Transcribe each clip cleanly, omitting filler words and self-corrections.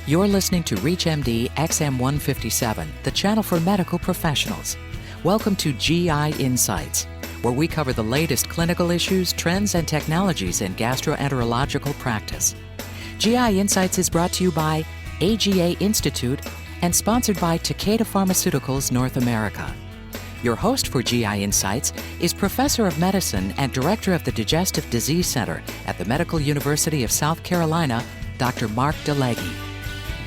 You're listening to ReachMD XM157, the channel for medical professionals. Welcome to GI Insights, where we cover the latest clinical issues, trends, and technologies in gastroenterological practice. GI Insights is brought to you by AGA Institute and sponsored by Takeda Pharmaceuticals North America. Your host for GI Insights is Professor of Medicine and Director of the Digestive Disease Center at the Medical University of South Carolina, Dr. Mark DeLegge.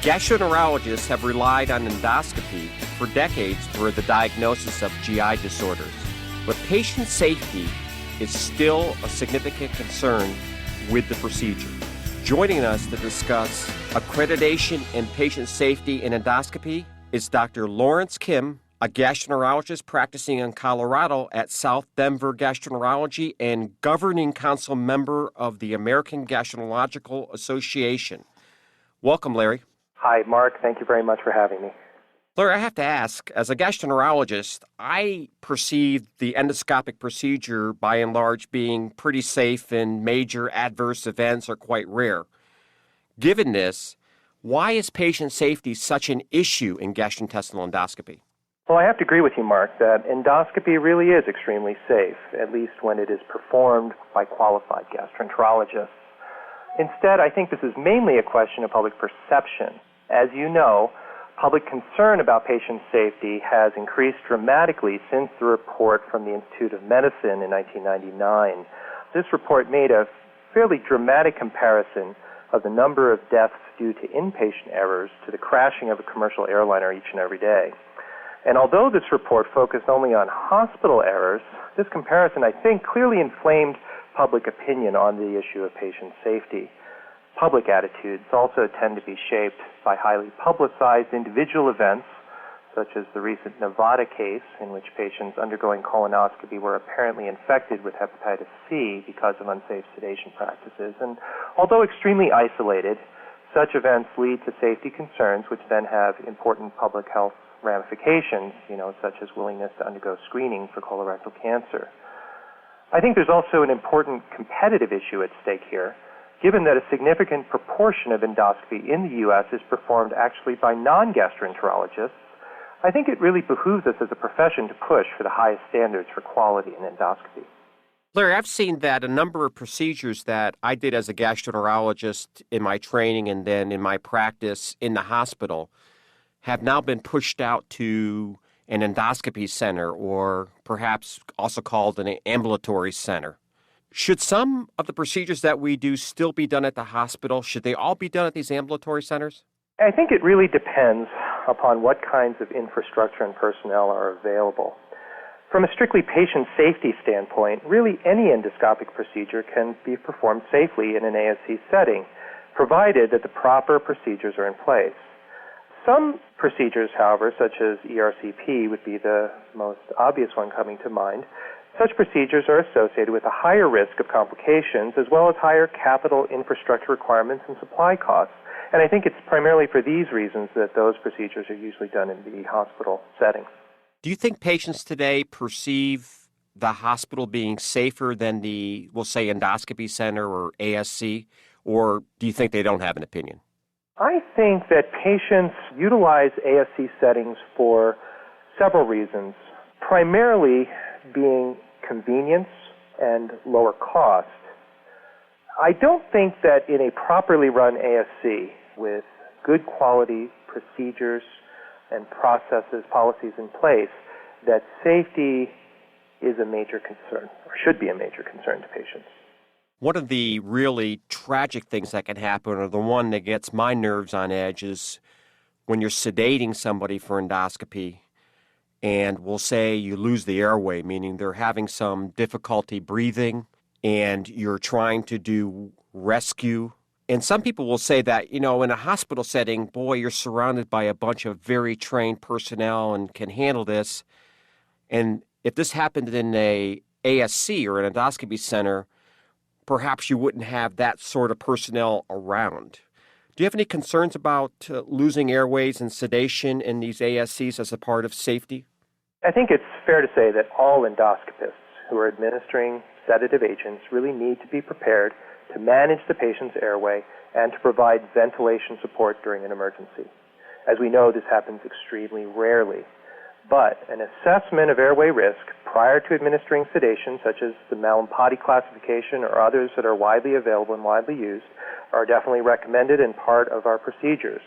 Gastroenterologists have relied on endoscopy for decades for the diagnosis of GI disorders, but patient safety is still a significant concern with the procedure. Joining us to discuss accreditation and patient safety in endoscopy is Dr. Lawrence Kim, a gastroenterologist practicing in Colorado at South Denver Gastroenterology and governing council member of the American Gastroenterological Association. Welcome, Larry. Hi, Mark. Thank you very much for having me. Larry, I have to ask, as a gastroenterologist, I perceive the endoscopic procedure by and large being pretty safe and major adverse events are quite rare. Given this, why is patient safety such an issue in gastrointestinal endoscopy? Well, I have to agree with you, Mark, that endoscopy really is extremely safe, at least when it is performed by qualified gastroenterologists. Instead, I think this is mainly a question of public perception. As you know, public concern about patient safety has increased dramatically since the report from the Institute of Medicine in 1999. This report made a fairly dramatic comparison of the number of deaths due to inpatient errors to the crashing of a commercial airliner each and every day. And although this report focused only on hospital errors, this comparison, I think, clearly inflamed public opinion on the issue of patient safety. Public attitudes also tend to be shaped by highly publicized individual events, such as the recent Nevada case in which patients undergoing colonoscopy were apparently infected with hepatitis C because of unsafe sedation practices. And although extremely isolated, such events lead to safety concerns which then have important public health ramifications, such as willingness to undergo screening for colorectal cancer. I think there's also an important competitive issue at stake here, given that a significant proportion of endoscopy in the U.S. is performed actually by non-gastroenterologists. I think it really behooves us as a profession to push for the highest standards for quality in endoscopy. Larry, I've seen that a number of procedures that I did as a gastroenterologist in my training and then in my practice in the hospital have now been pushed out to an endoscopy center, or perhaps also called an ambulatory center. Should some of the procedures that we do still be done at the hospital? Should they all be done at these ambulatory centers? I think it really depends upon what kinds of infrastructure and personnel are available. From a strictly patient safety standpoint, really any endoscopic procedure can be performed safely in an ASC setting, provided that the proper procedures are in place. Some procedures, however, such as ERCP would be the most obvious one coming to mind. Such procedures are associated with a higher risk of complications as well as higher capital infrastructure requirements and supply costs. And I think it's primarily for these reasons that those procedures are usually done in the hospital setting. Do you think patients today perceive the hospital being safer than the, we'll say, endoscopy center or ASC, or do you think they don't have an opinion? I think that patients utilize ASC settings for several reasons, primarily being convenience and lower cost. I don't think that in a properly run ASC with good quality procedures and processes, policies in place, that safety is a major concern, or should be a major concern to patients. One of the really tragic things that can happen, or the one that gets my nerves on edge, is when you're sedating somebody for endoscopy and we'll say you lose the airway, meaning they're having some difficulty breathing and you're trying to do rescue. And some people will say that, in a hospital setting, boy, you're surrounded by a bunch of very trained personnel and can handle this. And if this happened in a ASC or an endoscopy center, perhaps you wouldn't have that sort of personnel around. Do you have any concerns about losing airways and sedation in these ASCs as a part of safety? I think it's fair to say that all endoscopists who are administering sedative agents really need to be prepared to manage the patient's airway and to provide ventilation support during an emergency. As we know, this happens extremely rarely. But an assessment of airway risk prior to administering sedation, such as the Malampati classification or others that are widely available and widely used, are definitely recommended and part of our procedures.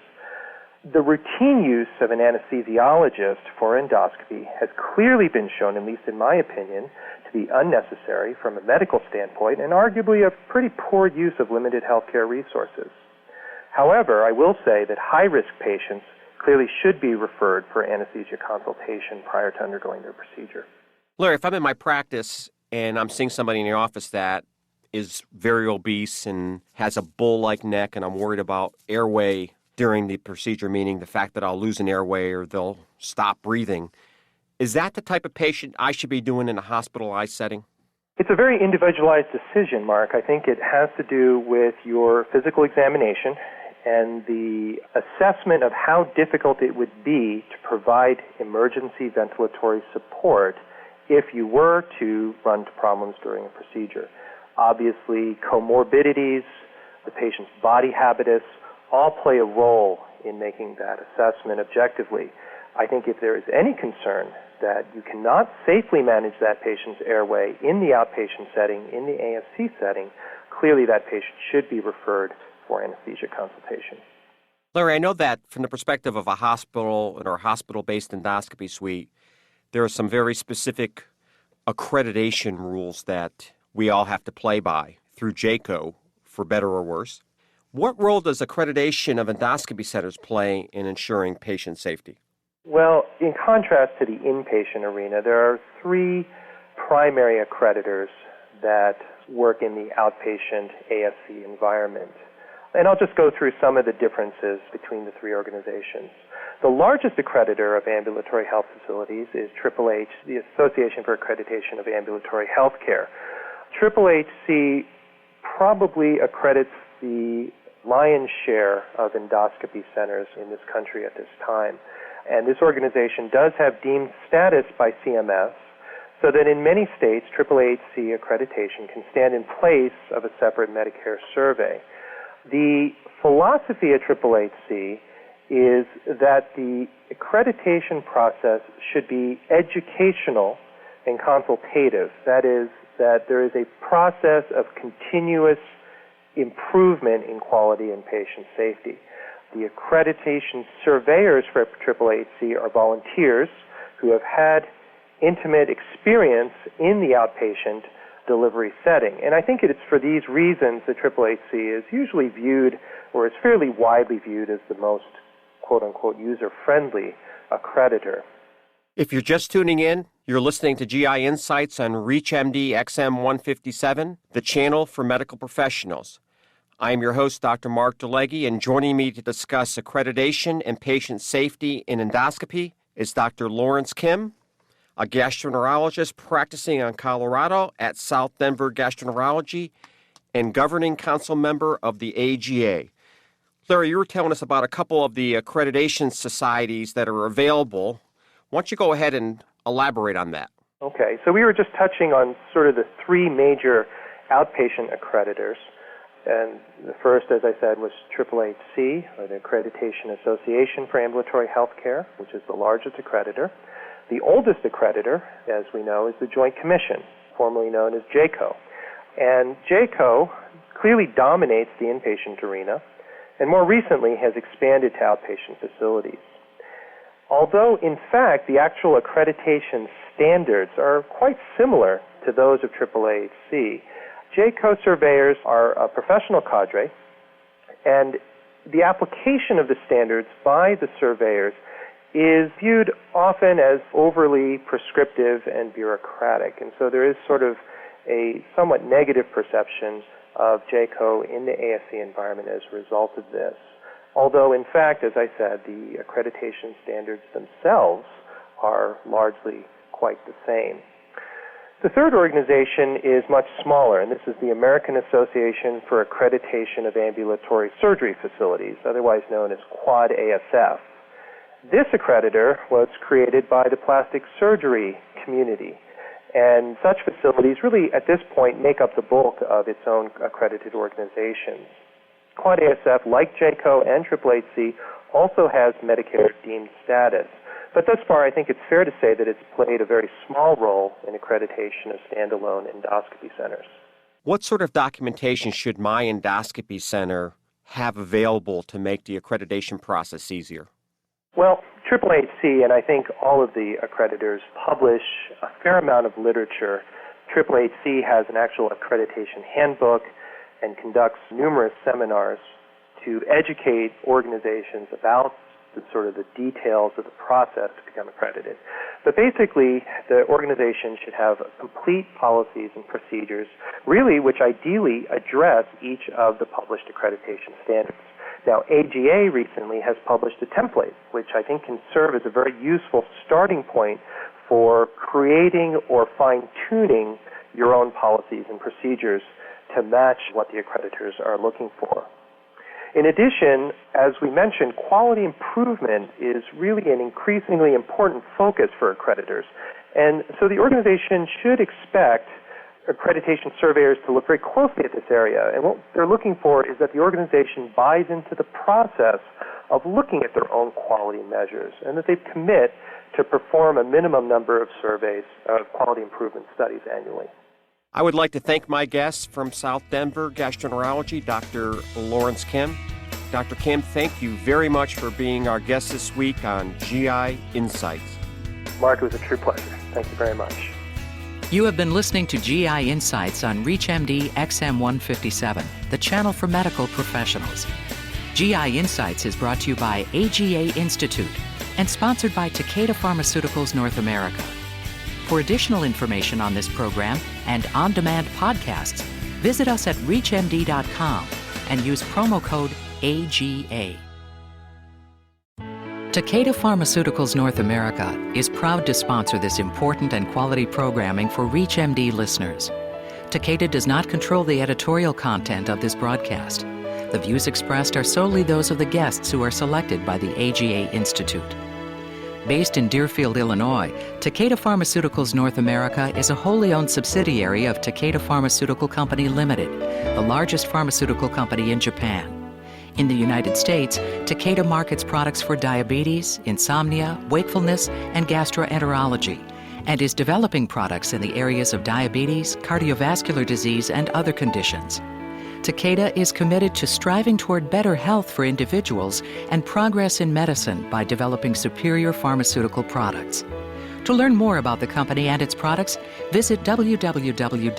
The routine use of an anesthesiologist for endoscopy has clearly been shown, at least in my opinion, to be unnecessary from a medical standpoint and arguably a pretty poor use of limited healthcare resources. However, I will say that high-risk patients clearly should be referred for anesthesia consultation prior to undergoing their procedure. Larry, if I'm in my practice and I'm seeing somebody in the office that is very obese and has a bull-like neck and I'm worried about airway during the procedure, meaning the fact that I'll lose an airway or they'll stop breathing, is that the type of patient I should be doing in a hospitalized setting? It's a very individualized decision, Mark. I think it has to do with your physical examination and the assessment of how difficult it would be to provide emergency ventilatory support if you were to run into problems during a procedure. Obviously, comorbidities, the patient's body habitus, all play a role in making that assessment objectively. I think if there is any concern that you cannot safely manage that patient's airway in the outpatient setting, in the ASC setting, clearly that patient should be referred for anesthesia consultation. Larry, I know that from the perspective of a hospital or a hospital-based endoscopy suite, there are some very specific accreditation rules that we all have to play by through JCAHO, for better or worse. What role does accreditation of endoscopy centers play in ensuring patient safety? Well, in contrast to the inpatient arena, there are three primary accreditors that work in the outpatient ASC environment. And I'll just go through some of the differences between the three organizations. The largest accreditor of ambulatory health facilities is AAAH, the Association for Accreditation of Ambulatory Healthcare. AAAHC probably accredits the lion's share of endoscopy centers in this country at this time. And this organization does have deemed status by CMS, so that in many states, AAAHC accreditation can stand in place of a separate Medicare survey. The philosophy at AAAHC is that the accreditation process should be educational and consultative. That is, that there is a process of continuous improvement in quality and patient safety. The accreditation surveyors for AAAHC are volunteers who have had intimate experience in the outpatient delivery setting. And I think it's for these reasons that AAAHC is usually viewed, or is fairly widely viewed, as the most quote-unquote user-friendly accreditor. If you're just tuning in, you're listening to GI Insights on ReachMD XM157, the channel for medical professionals. I am your host, Dr. Mark DeLegge, and joining me to discuss accreditation and patient safety in endoscopy is Dr. Lawrence Kim, a gastroenterologist practicing in Colorado at South Denver Gastroenterology and governing council member of the AGA. Larry, you were telling us about a couple of the accreditation societies that are available. Why don't you go ahead and elaborate on that? Okay, so we were just touching on sort of the three major outpatient accreditors. And the first, as I said, was AAAHC, or the Accreditation Association for Ambulatory Healthcare, which is the largest accreditor. The oldest accreditor, as we know, is the Joint Commission, formerly known as JCAHO. And JCAHO clearly dominates the inpatient arena, and more recently has expanded to outpatient facilities. Although, in fact, the actual accreditation standards are quite similar to those of AAAHC, JCAHO surveyors are a professional cadre, and the application of the standards by the surveyors is viewed often as overly prescriptive and bureaucratic. And so there is sort of a somewhat negative perception of JCAHO in the ASC environment as a result of this. Although, in fact, as I said, the accreditation standards themselves are largely quite the same. The third organization is much smaller, and this is the American Association for Accreditation of Ambulatory Surgery Facilities, otherwise known as Quad ASF. This accreditor was created by the plastic surgery community, and such facilities really at this point make up the bulk of its own accredited organizations. Quality ASF, like JCO and AAAC, also has Medicare-deemed status. But thus far, I think it's fair to say that it's played a very small role in accreditation of standalone endoscopy centers. What sort of documentation should my endoscopy center have available to make the accreditation process easier? Well, AAAC, and I think all of the accreditors, publish a fair amount of literature. AAAC has an actual accreditation handbook and conducts numerous seminars to educate organizations about the details of the process to become accredited. But basically, the organization should have complete policies and procedures, really, which ideally address each of the published accreditation standards. Now, AGA recently has published a template, which I think can serve as a very useful starting point for creating or fine-tuning your own policies and procedures to match what the accreditors are looking for. In addition, as we mentioned, quality improvement is really an increasingly important focus for accreditors. And so the organization should expect accreditation surveyors to look very closely at this area. And what they're looking for is that the organization buys into the process of looking at their own quality measures and that they commit to perform a minimum number of surveys, quality improvement studies annually. I would like to thank my guests from South Denver Gastroenterology, Dr. Lawrence Kim. Dr. Kim, thank you very much for being our guest this week on GI Insights. Mark, it was a true pleasure. Thank you very much. You have been listening to GI Insights on ReachMD XM157, the channel for medical professionals. GI Insights is brought to you by AGA Institute and sponsored by Takeda Pharmaceuticals North America. For additional information on this program and on-demand podcasts, visit us at reachmd.com and use promo code AGA. Takeda Pharmaceuticals North America is proud to sponsor this important and quality programming for ReachMD listeners. Takeda does not control the editorial content of this broadcast. The views expressed are solely those of the guests who are selected by the AGA Institute. Based in Deerfield, Illinois, Takeda Pharmaceuticals North America is a wholly owned subsidiary of Takeda Pharmaceutical Company Limited, the largest pharmaceutical company in Japan. In the United States, Takeda markets products for diabetes, insomnia, wakefulness, and gastroenterology, and is developing products in the areas of diabetes, cardiovascular disease, and other conditions. Takeda is committed to striving toward better health for individuals and progress in medicine by developing superior pharmaceutical products. To learn more about the company and its products, visit www.tpna.com.